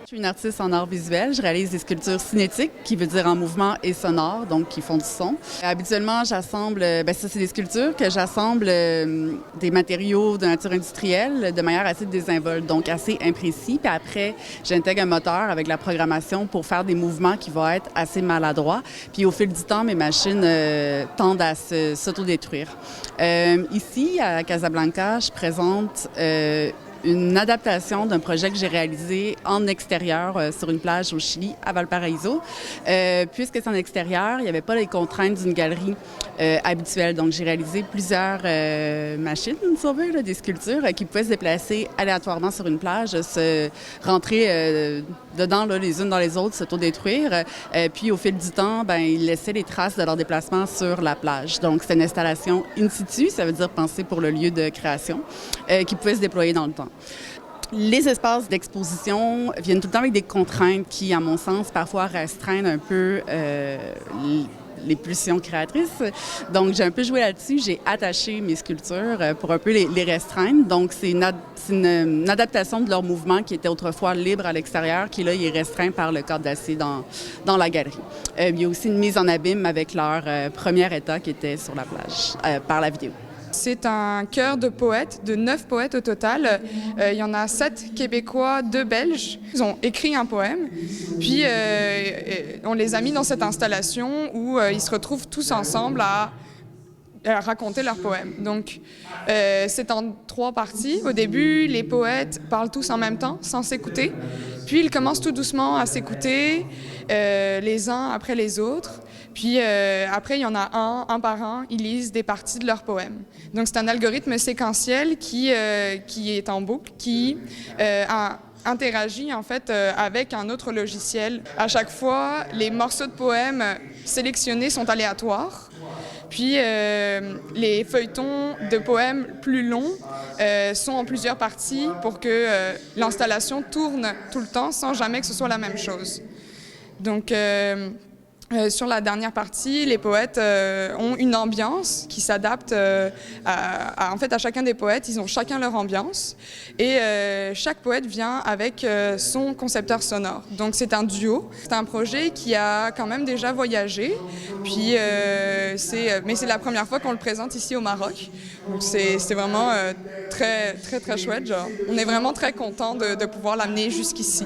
Je suis une artiste en art visuel. Je réalise des sculptures cinétiques, qui veut dire en mouvement et sonore, donc qui font du son. Habituellement, j'assemble, ça c'est des sculptures que j'assemble des matériaux de nature industrielle de manière assez désinvolte, donc assez imprécis. Puis après, j'intègre un moteur avec la programmation pour faire des mouvements qui vont être assez maladroits. Puis au fil du temps, mes machines tendent à s'autodétruire. Ici, à Casablanca, je présente une adaptation d'un projet que j'ai réalisé en extérieur sur une plage au Chili, à Valparaiso. Puisque c'est en extérieur, il n'y avait pas les contraintes d'une galerie habituelle. Donc, j'ai réalisé plusieurs machines, si on veut, là, des sculptures qui pouvaient se déplacer aléatoirement sur une plage, se rentrer dedans là, les unes dans les autres, s'autodétruire. Puis, au fil du temps, ils laissaient les traces de leur déplacement sur la plage. Donc, c'est une installation in situ, ça veut dire pensée pour le lieu de création, qui pouvait se déployer dans le temps. Les espaces d'exposition viennent tout le temps avec des contraintes qui, à mon sens, parfois restreignent un peu les pulsions créatrices. Donc, j'ai un peu joué là-dessus. J'ai attaché mes sculptures pour un peu les restreindre. Donc, c'est une adaptation de leur mouvement qui était autrefois libre à l'extérieur, qui là, est restreint par le cadre d'acier dans la galerie. Il y a aussi une mise en abîme avec leur premier état qui était sur la plage par la vidéo. C'est un chœur de poètes, de 9 poètes au total. Il y en a 7 Québécois, 2 Belges. Ils ont écrit un poème, puis on les a mis dans cette installation où ils se retrouvent tous ensemble à raconter leur poème. Donc, c'est en 3 parties. Au début, les poètes parlent tous en même temps, sans s'écouter. Puis, ils commencent tout doucement à s'écouter, les uns après les autres. Puis, après, il y en a un par un, ils lisent des parties de leur poème. Donc, c'est un algorithme séquentiel qui est en boucle, qui interagit en fait avec un autre logiciel. À chaque fois, les morceaux de poèmes sélectionnés sont aléatoires. Puis, les feuilletons de poèmes plus longs sont en plusieurs parties pour que l'installation tourne tout le temps sans jamais que ce soit la même chose. Donc, sur la dernière partie, les poètes ont une ambiance qui s'adapte en fait, à chacun des poètes. Ils ont chacun leur ambiance et chaque poète vient avec son concepteur sonore. Donc c'est un duo. C'est un projet qui a quand même déjà voyagé. Puis mais c'est la première fois qu'on le présente ici au Maroc. Donc c'est vraiment très chouette. Genre. On est vraiment très content de pouvoir l'amener jusqu'ici.